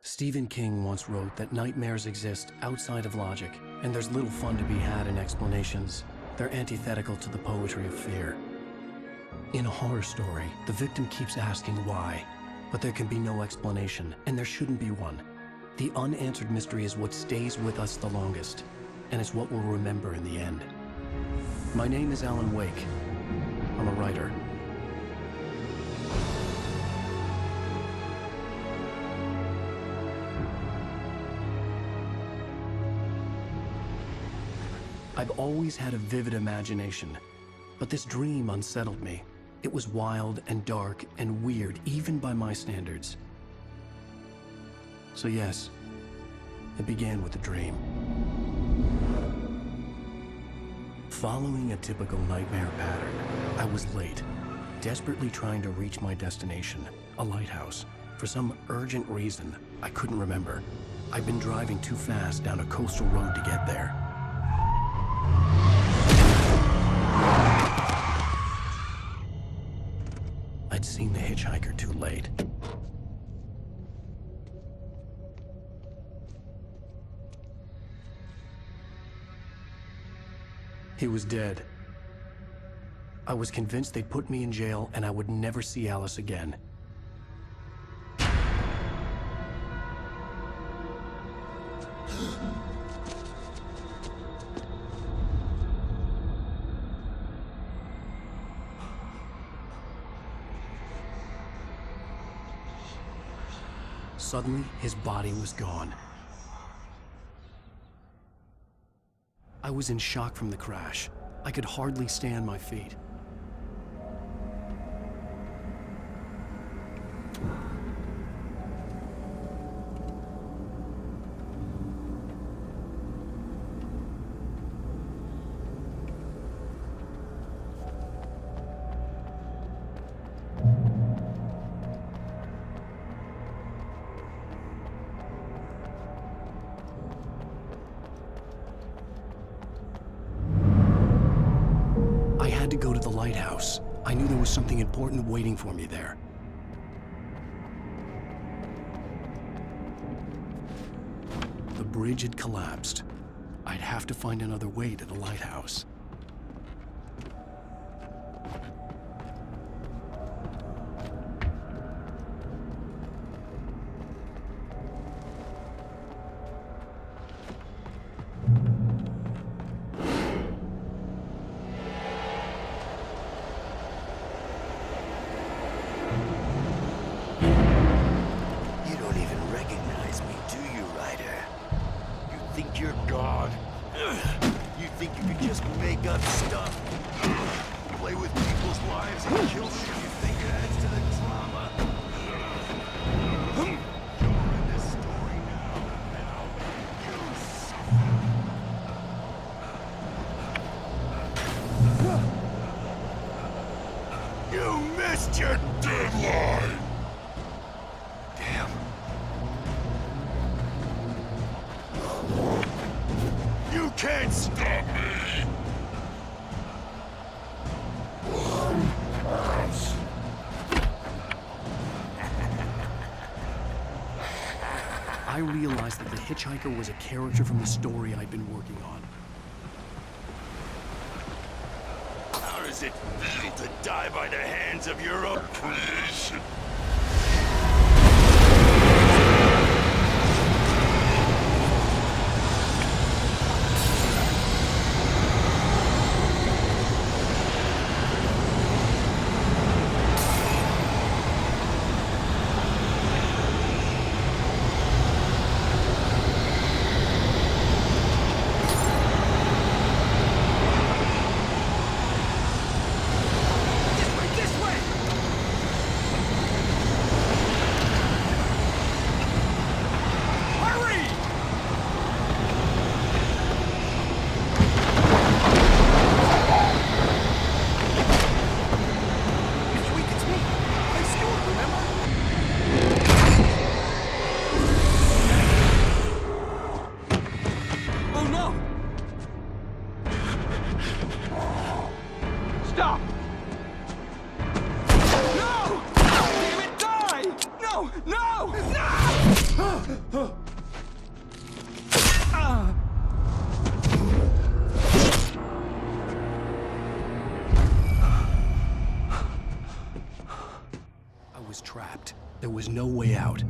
Stephen King once wrote that nightmares exist outside of logic, and there's little fun to be had in explanations. They're antithetical to the poetry of fear. In a horror story, the victim keeps asking why, but there can be no explanation, and there shouldn't be one. The unanswered mystery is what stays with us the longest, and it's what we'll remember in the end. My name is Alan Wake. I'm a writer. I've always had a vivid imagination, but this dream unsettled me. It was wild and dark and weird, even by my standards. So yes, it began with a dream. Following a typical nightmare pattern, I was late, desperately trying to reach my destination, a lighthouse. For some urgent reason, I couldn't remember. I'd been driving too fast down a coastal road to get there. I'd seen the hitchhiker too late. He was dead. I was convinced they'd put me in jail and I would never see Alice again. Suddenly, his body was gone. I was in shock from the crash. I could hardly stay on my feet. To go to the lighthouse. I knew there was something important waiting for me there. The bridge had collapsed. I'd have to find another way to the lighthouse. You're God. You think you could just make up stuff? Play with people's lives and kill them? You think it adds to the drama? You're in this story now, you suffer. You missed your deadline! Damn. You can't stop me! I realized that the hitchhiker was a character from the story I'd been working on. How does it feel to die by the hands of your own creation? Stop! No! Damn it, die! No! No! No! there's no way out.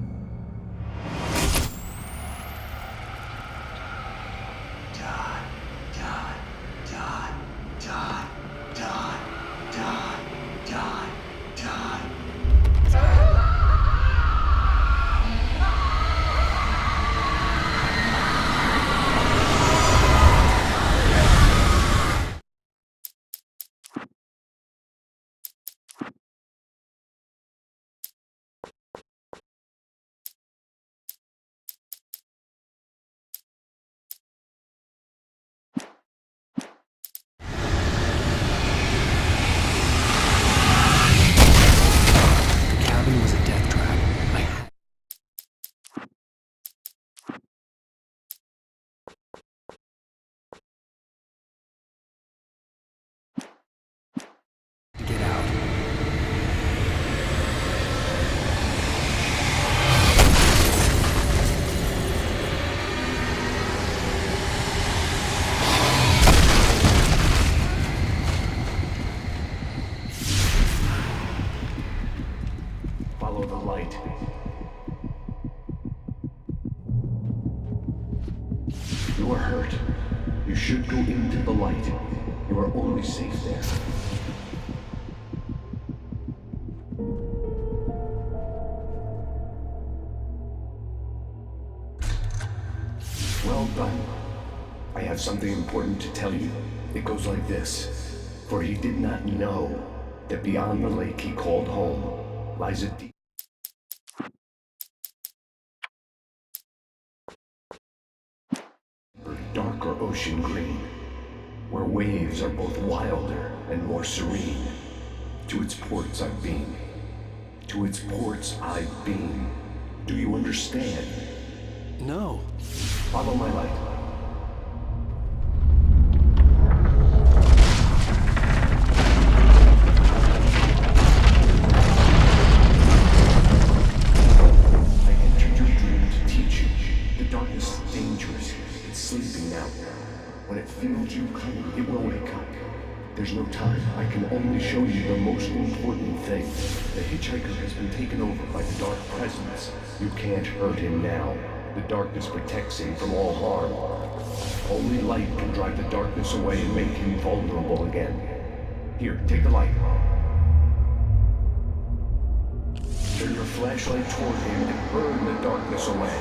Follow the light. You are hurt. You should go into the light. You are only safe there. Well done. I have something important to tell you. It goes like this. For he did not know that beyond the lake he called home lies a deep darker ocean green, where waves are both wilder and more serene. To its ports I've been. To its ports I've been. Do you understand? No. Follow my light. I entered your dream to teach you. The darkness is dangerous. It's sleeping now. When it feels you coming, it will wake up. There's no time. I can only show you the most important thing. The hitchhiker has been taken over by the dark presence. You can't hurt him now. The darkness protects him from all harm. Only light can drive the darkness away and make him vulnerable again. Here, take the light. Turn your flashlight toward him and burn the darkness away.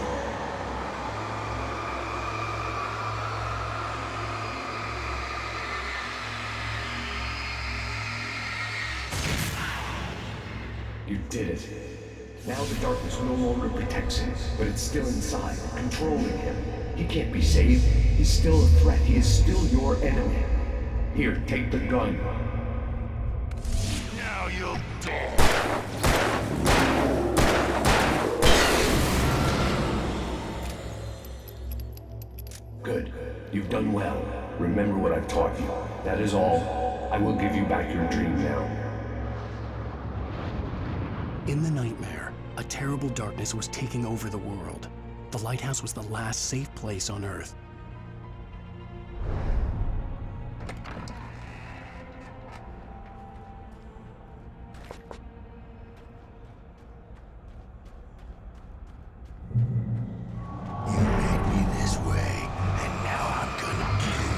You did it. Now the darkness no longer protects him, but it's still inside, controlling him. He can't be saved. He's still a threat. He is still your enemy. Here, take the gun. Now you'll die. Good. You've done well. Remember what I've taught you. That is all. I will give you back your dream now. In the nightmare, a terrible darkness was taking over the world. The lighthouse was the last safe place on Earth. You made me this way, and now I'm gonna kill you.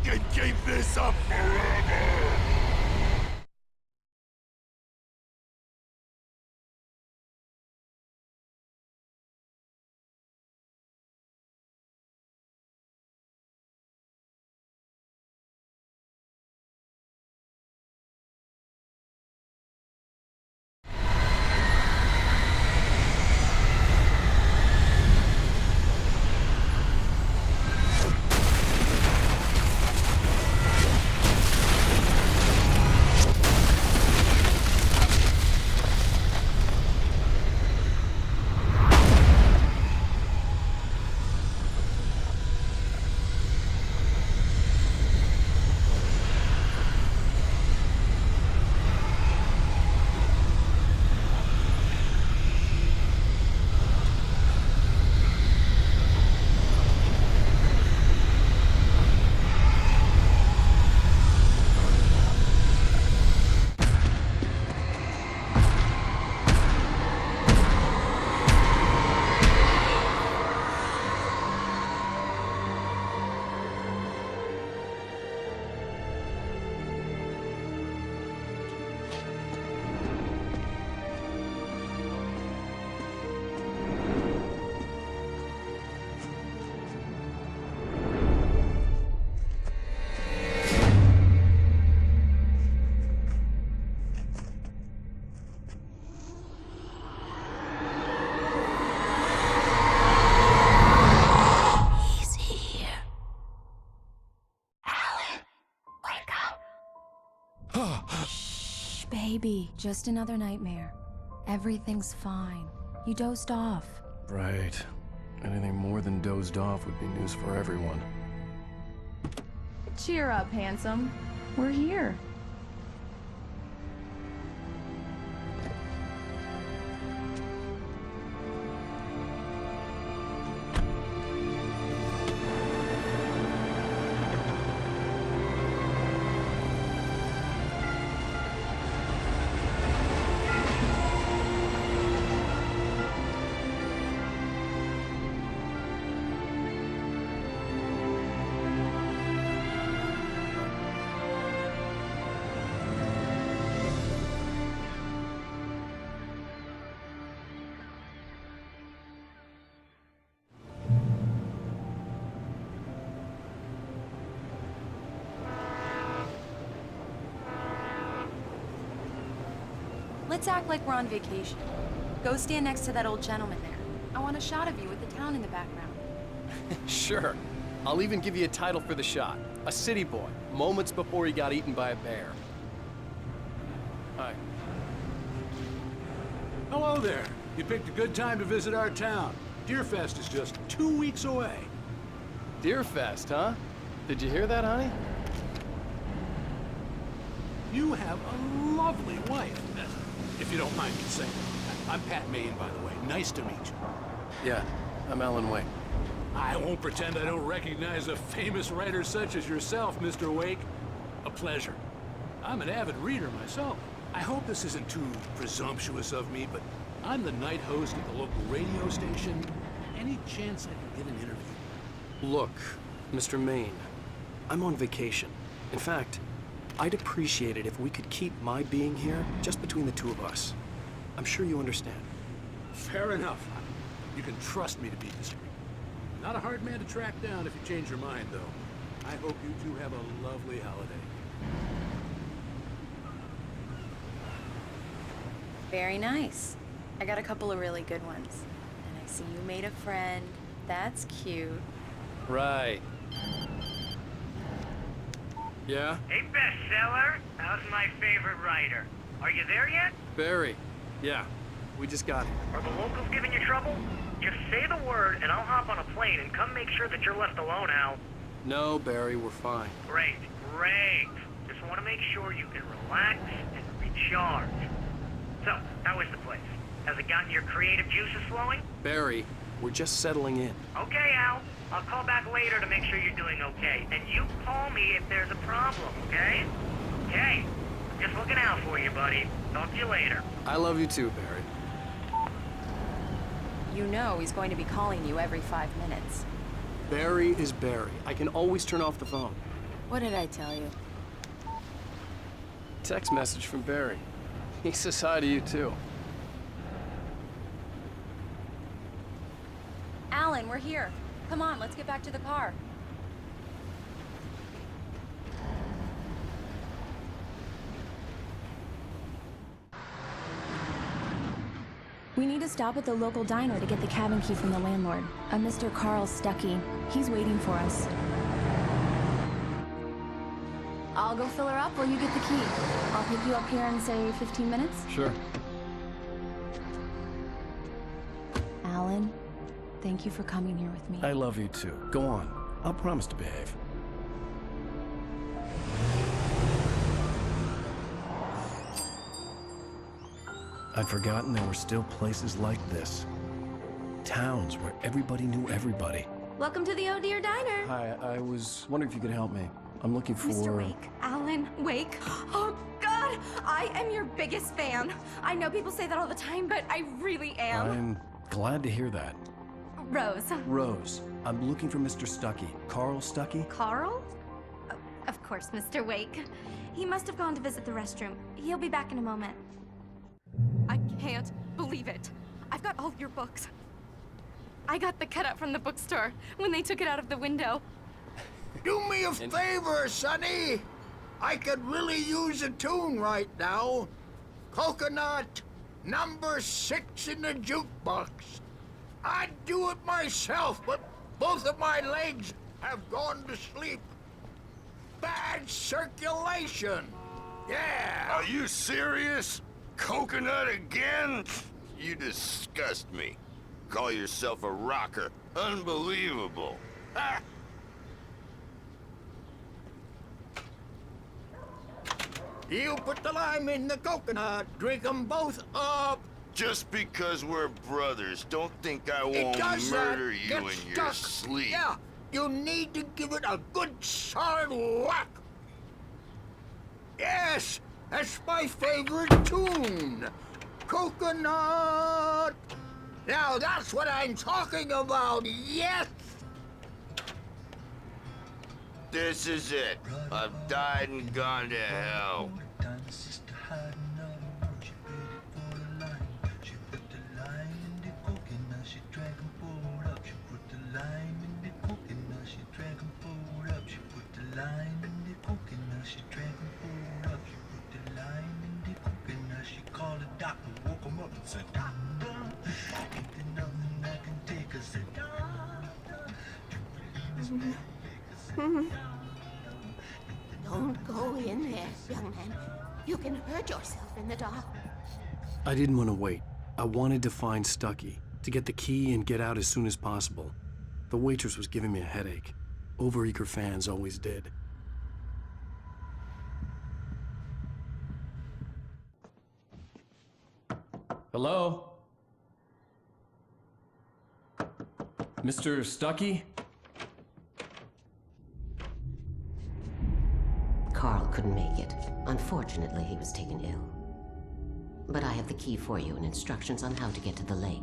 can keep this up forever! Shh, baby. Just another nightmare. Everything's fine. You dozed off. Right. Anything more than dozed off would be news for everyone. Cheer up, handsome. We're here. Let's act like we're on vacation. Go stand next to that old gentleman there. I want a shot of you with the town in the background. Sure. I'll even give you a title for the shot. A city boy, moments before he got eaten by a bear. Hi. Hello there. You picked a good time to visit our town. Deerfest is just 2 weeks away. Deerfest, huh? Did you hear that, honey? You have a lovely wife, if you don't mind me saying. I'm Pat Maine, by the way. Nice to meet you. Yeah, I'm Alan Wake. I won't pretend I don't recognize a famous writer such as yourself, Mr. Wake. A pleasure. I'm an avid reader myself. I hope this isn't too presumptuous of me, but I'm the night host at the local radio station. Any chance I can get an interview? Look, Mr. Maine, I'm on vacation. In fact, I'd appreciate it if we could keep my being here just between the two of us. I'm sure you understand. Fair enough. You can trust me to be discreet. Not a hard man to track down if you change your mind, though. I hope you two have a lovely holiday. Very nice. I got a couple of really good ones. And I see you made a friend. That's cute. Right. Yeah? Hey, bestseller. How's my favorite writer? Are you there yet? Barry. Yeah. We just got here. Are the locals giving you trouble? Just say the word and I'll hop on a plane and come make sure that you're left alone, Al. No, Barry, we're fine. Great, great. Just want to make sure you can relax and recharge. So, how is the place? Has it gotten your creative juices flowing? Barry, we're just settling in. Okay, Al. I'll call back later to make sure you're doing okay. And you call me if there's a problem, okay? Okay. Just looking out for you, buddy. Talk to you later. I love you too, Barry. You know he's going to be calling you every 5 minutes. Barry is Barry. I can always turn off the phone. What did I tell you? Text message from Barry. He says hi to you, too. Alan, we're here. Come on, let's get back to the car. We need to stop at the local diner to get the cabin key from the landlord, a Mr. Carl Stuckey. He's waiting for us. I'll go fill her up while you get the key. I'll pick you up here in, say, 15 minutes? Sure. Alan, thank you for coming here with me. I love you too. Go on. I'll promise to behave. I'd forgotten there were still places like this. Towns where everybody knew everybody. Welcome to the Oh Dear Diner. Hi, I was wondering if you could help me. I'm looking for... Mr. Wake. Alan Wake. Oh, God! I am your biggest fan. I know people say that all the time, but I really am. I'm glad to hear that. Rose. Rose, I'm looking for Mr. Stuckey. Carl Stuckey? Carl? Oh, of course, Mr. Wake. He must have gone to visit the restroom. He'll be back in a moment. I can't believe it. I've got all your books. I got the cutout from the bookstore when they took it out of the window. Do me a favor, Sonny. I could really use a tune right now. Coconut, number 6 in the jukebox. I'd do it myself, but both of my legs have gone to sleep. Bad circulation. Yeah. Are you serious? Coconut again? You disgust me. Call yourself a rocker. Unbelievable. Ah. You put the lime in the coconut. Drink them both up. Just because we're brothers, don't think I won't murder you in your sleep. Yeah, you need to give it a good solid whack. Yes, that's my favorite tune. Coconut. Now that's what I'm talking about, yes. This is it. I've died and gone to hell. Don't go in there, young man. You can hurt yourself in the dark. I didn't want to wait. I wanted to find Stuckey, to get the key and get out as soon as possible. The waitress was giving me a headache. Overeager fans always did. Hello? Mr. Stuckey? Carl couldn't make it. Unfortunately, he was taken ill. But I have the key for you and instructions on how to get to the lake.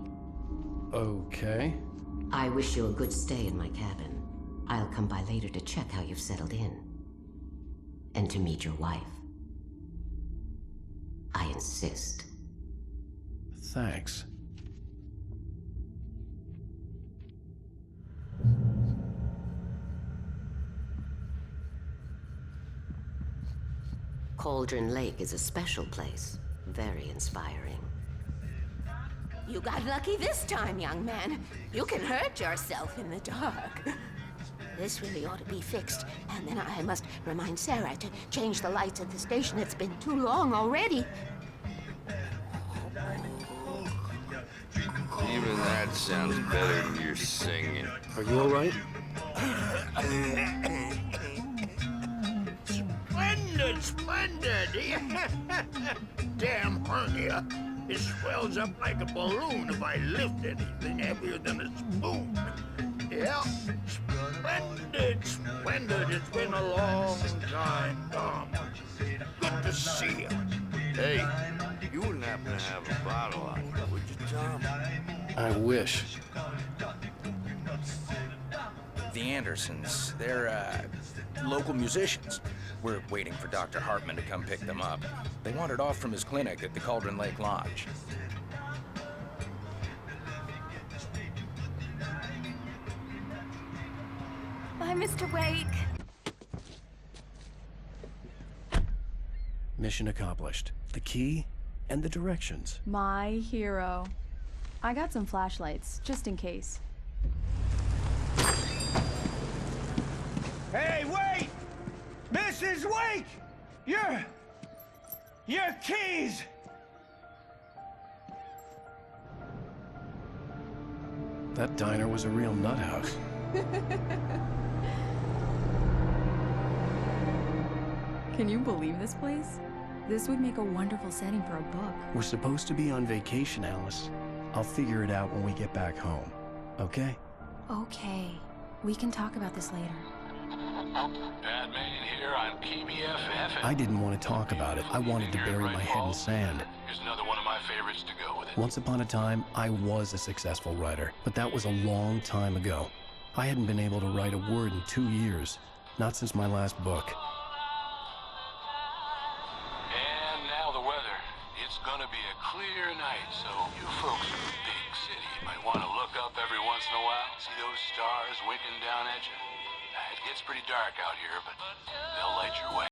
Okay. I wish you a good stay in my cabin. I'll come by later to check how you've settled in. And to meet your wife. I insist. Thanks. Cauldron Lake is a special place. Very inspiring. You got lucky this time, young man. You can hurt yourself in the dark. This really ought to be fixed, and then I must remind Sarah to change the lights at the station. It's been too long already. Even that sounds better than your singing. Are you all right? Splendid, splendid. Damn hernia. It swells up like a balloon if I lift anything heavier than a spoon. Yeah, splendid, splendid. It's been a long time, Tom. Good to see you. Hey, you wouldn't happen to have a bottle on you, would you, Tom? I wish. The Andersons, they're local musicians. We're waiting for Dr. Hartman to come pick them up. They wandered off from his clinic at the Cauldron Lake Lodge. Bye, Mr. Wake. Mission accomplished. The key and the directions. My hero. I got some flashlights, just in case. Hey, wait! Mrs. Wake! Your keys! That diner was a real nut house. Can you believe this place? This would make a wonderful setting for a book. We're supposed to be on vacation, Alice. I'll figure it out when we get back home. Okay? Okay. We can talk about this later. Batman here on PBFF. I didn't want to talk about it. I wanted to bury my head in sand. Here's another one of my favorites to go with it. Once upon a time, I was a successful writer, but that was a long time ago. I hadn't been able to write a word in 2 years. Not since my last book. And now the weather. It's gonna be a clear night, so you folks in the big city might want to look up every once in a while. See those stars winking down at you? It gets pretty dark out here, but they'll light your way.